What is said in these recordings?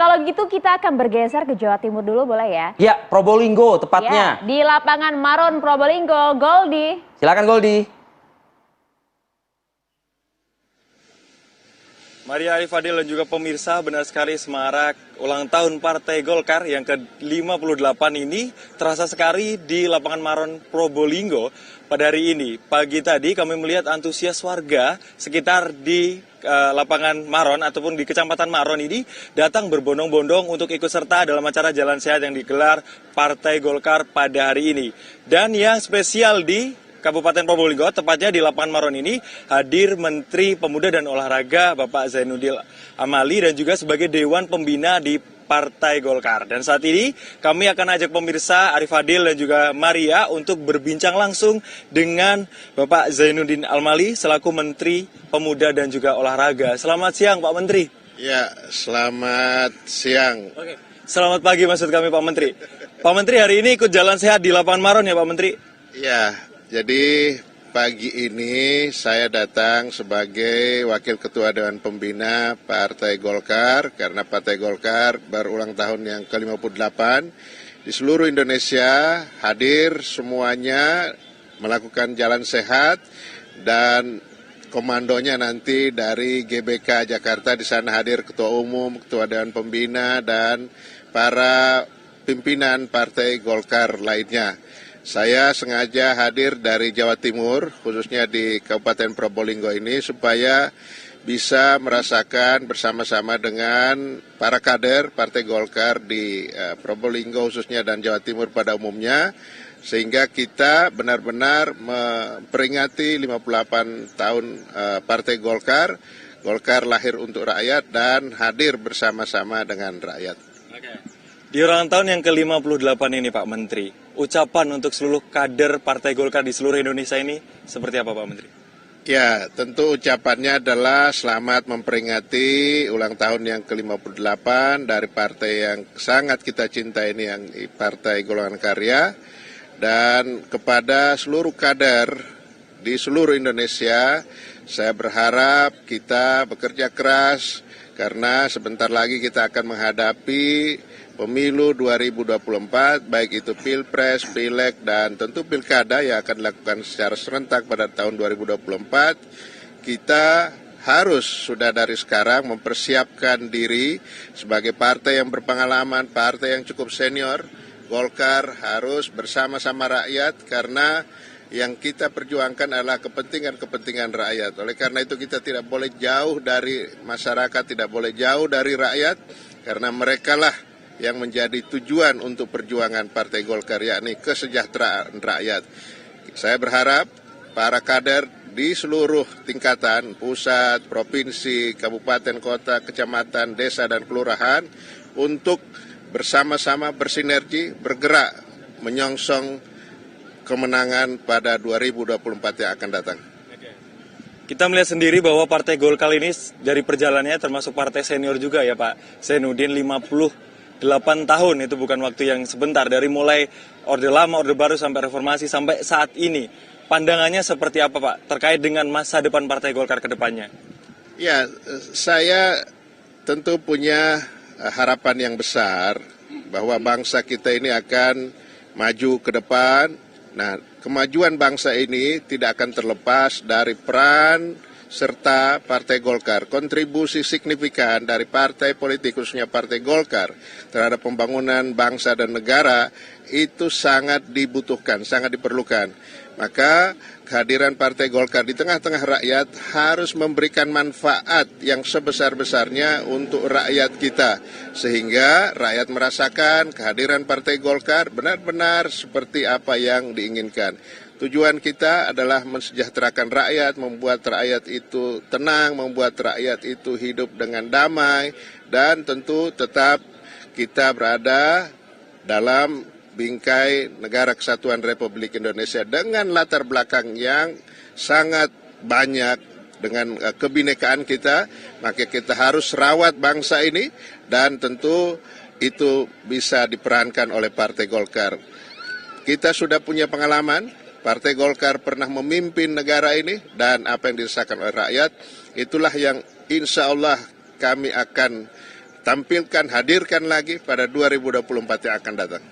kalau gitu kita akan bergeser ke Jawa Timur dulu boleh ya? Ya, Probolinggo tepatnya. Ya, di lapangan Maron Probolinggo, Goldi. Silakan Goldi. Maria Arif Fadil dan juga pemirsa, benar sekali semarak ulang tahun Partai Golkar yang ke-58 ini terasa sekali di lapangan Maron Probolinggo pada hari ini. Pagi tadi kami melihat antusias warga sekitar di lapangan Maron ataupun di Kecamatan Maron ini datang berbondong-bondong untuk ikut serta dalam acara Jalan Sehat yang digelar Partai Golkar pada hari ini. Dan yang spesial di Kabupaten Probolinggo, tepatnya di lapangan Maron ini, hadir Menteri Pemuda dan Olahraga Bapak Zainuddin Amali dan juga sebagai Dewan Pembina di Partai Golkar. Dan saat ini kami akan ajak pemirsa Arif Fadil dan juga Maria untuk berbincang langsung dengan Bapak Zainuddin Amali selaku Menteri Pemuda dan juga Olahraga. Selamat siang Pak Menteri. Ya, selamat siang. Oke. Selamat pagi maksud kami Pak Menteri. Pak Menteri hari ini ikut Jalan Sehat di lapangan Maron ya Pak Menteri? Ya, jadi pagi ini saya datang sebagai Wakil Ketua Dewan Pembina Partai Golkar karena Partai Golkar berulang tahun yang ke-58 di seluruh Indonesia, hadir semuanya melakukan jalan sehat dan komandonya nanti dari GBK Jakarta. Di sana hadir Ketua Umum, Ketua Dewan Pembina dan para pimpinan Partai Golkar lainnya. Saya sengaja hadir dari Jawa Timur, khususnya di Kabupaten Probolinggo ini, supaya bisa merasakan bersama-sama dengan para kader Partai Golkar di Probolinggo khususnya dan Jawa Timur pada umumnya, sehingga kita benar-benar memperingati 58 tahun Partai Golkar. Golkar lahir untuk rakyat dan hadir bersama-sama dengan rakyat. Oke. Di ulang tahun yang ke-58 ini Pak Menteri, ucapan untuk seluruh kader Partai Golkar di seluruh Indonesia ini seperti apa Pak Menteri? Ya, tentu ucapannya adalah selamat memperingati ulang tahun yang ke-58 dari partai yang sangat kita cintai ini, yang Partai Golongan Karya. Dan kepada seluruh kader di seluruh Indonesia, saya berharap kita bekerja keras karena sebentar lagi kita akan menghadapi Pemilu 2024, baik itu Pilpres, Pileg, dan tentu Pilkada yang akan dilakukan secara serentak pada tahun 2024. Kita harus sudah dari sekarang mempersiapkan diri sebagai partai yang berpengalaman, partai yang cukup senior. Golkar harus bersama-sama rakyat karena yang kita perjuangkan adalah kepentingan-kepentingan rakyat. Oleh karena itu kita tidak boleh jauh dari masyarakat, tidak boleh jauh dari rakyat, karena merekalah yang menjadi tujuan untuk perjuangan Partai Golkar, yakni kesejahteraan rakyat. Saya berharap para kader di seluruh tingkatan, pusat, provinsi, kabupaten, kota, kecamatan, desa, dan kelurahan, untuk bersama-sama bersinergi, bergerak, menyongsong kemenangan pada 2024 yang akan datang. Kita melihat sendiri bahwa Partai Golkar ini dari perjalanannya termasuk partai senior juga ya Pak Zainuddin, 58 tahun itu bukan waktu yang sebentar, dari mulai Orde Lama, Orde Baru sampai reformasi sampai saat ini. Pandangannya seperti apa Pak terkait dengan masa depan Partai Golkar ke depannya? Ya, saya tentu punya harapan yang besar bahwa bangsa kita ini akan maju ke depan. Nah, kemajuan bangsa ini tidak akan terlepas dari peran serta Partai Golkar. Kontribusi signifikan dari partai politik, khususnya Partai Golkar, terhadap pembangunan bangsa dan negara itu sangat dibutuhkan, sangat diperlukan. Maka kehadiran Partai Golkar di tengah-tengah rakyat harus memberikan manfaat yang sebesar-besarnya untuk rakyat kita, sehingga rakyat merasakan kehadiran Partai Golkar benar-benar seperti apa yang diinginkan. Tujuan kita adalah mensejahterakan rakyat, membuat rakyat itu tenang, membuat rakyat itu hidup dengan damai, dan tentu tetap kita berada dalam bingkai Negara Kesatuan Republik Indonesia dengan latar belakang yang sangat banyak dengan kebinekaan kita. Maka kita harus rawat bangsa ini, dan tentu itu bisa diperankan oleh Partai Golkar. Kita sudah punya pengalaman, Partai Golkar pernah memimpin negara ini, dan apa yang dirasakan oleh rakyat itulah yang insya Allah kami akan tampilkan, hadirkan lagi pada 2024 yang akan datang.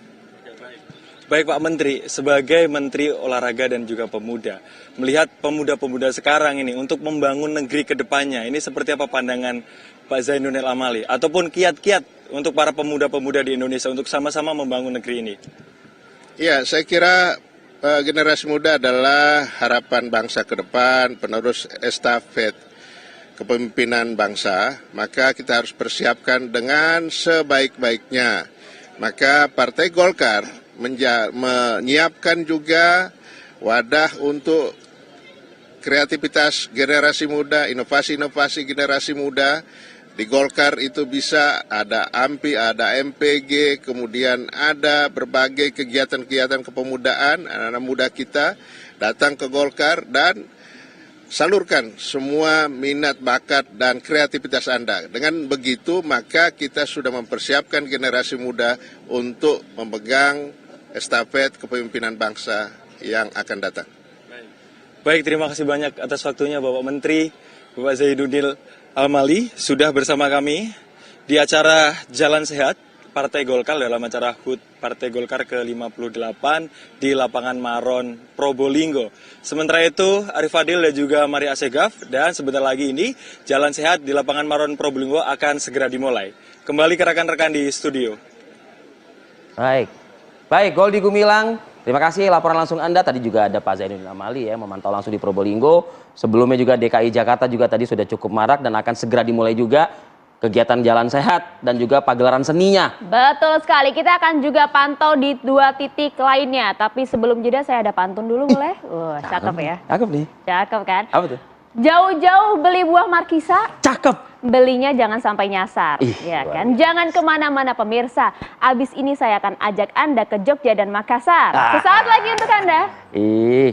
Baik Pak Menteri, sebagai Menteri Olahraga dan juga Pemuda, melihat pemuda-pemuda sekarang ini untuk membangun negeri ke depannya, ini seperti apa pandangan Pak Zainuddin Amali ataupun kiat-kiat untuk para pemuda-pemuda di Indonesia untuk sama-sama membangun negeri ini? Ya, saya kira generasi muda adalah harapan bangsa ke depan, penerus estafet kepemimpinan bangsa, maka kita harus persiapkan dengan sebaik-baiknya. Maka Partai Golkar menyiapkan juga wadah untuk kreativitas generasi muda, inovasi-inovasi generasi muda. Di Golkar itu bisa ada AMPI, ada MPG, kemudian ada berbagai kegiatan-kegiatan kepemudaan, anak-anak muda kita datang ke Golkar dan salurkan semua minat, bakat, dan kreativitas Anda. Dengan begitu, maka kita sudah mempersiapkan generasi muda untuk memegang estafet kepemimpinan bangsa yang akan datang. Baik, terima kasih banyak atas waktunya Bapak Menteri, Bapak Zainuddin Amali, sudah bersama kami di acara Jalan Sehat Partai Golkar dalam acara HUT Partai Golkar ke-58 di lapangan Maron, Probolinggo. Sementara itu, Arif Fadil dan juga Maria Asegaf, dan sebentar lagi ini Jalan Sehat di lapangan Maron, Probolinggo akan segera dimulai. Kembali ke rekan-rekan di studio. Baik, Goldi Gumilang, terima kasih laporan langsung Anda. Tadi juga ada Pak Zainuddin Amali ya, memantau langsung di Probolinggo. Sebelumnya juga DKI Jakarta juga tadi sudah cukup marak dan akan segera dimulai juga kegiatan Jalan Sehat dan juga pagelaran seninya. Betul sekali, kita akan juga pantau di 2 titik lainnya. Tapi sebelum jeda saya ada pantun dulu boleh? Wah, cakep ya. Cakep nih. Cakep kan? Apa tuh? Jauh-jauh beli buah markisa, Cakep. belinya jangan sampai nyasar. Ih, Ya luar kan? Jangan kemana-mana pemirsa. Abis ini saya akan ajak Anda ke Jogja dan Makassar. Sesaat lagi untuk Anda. Ih,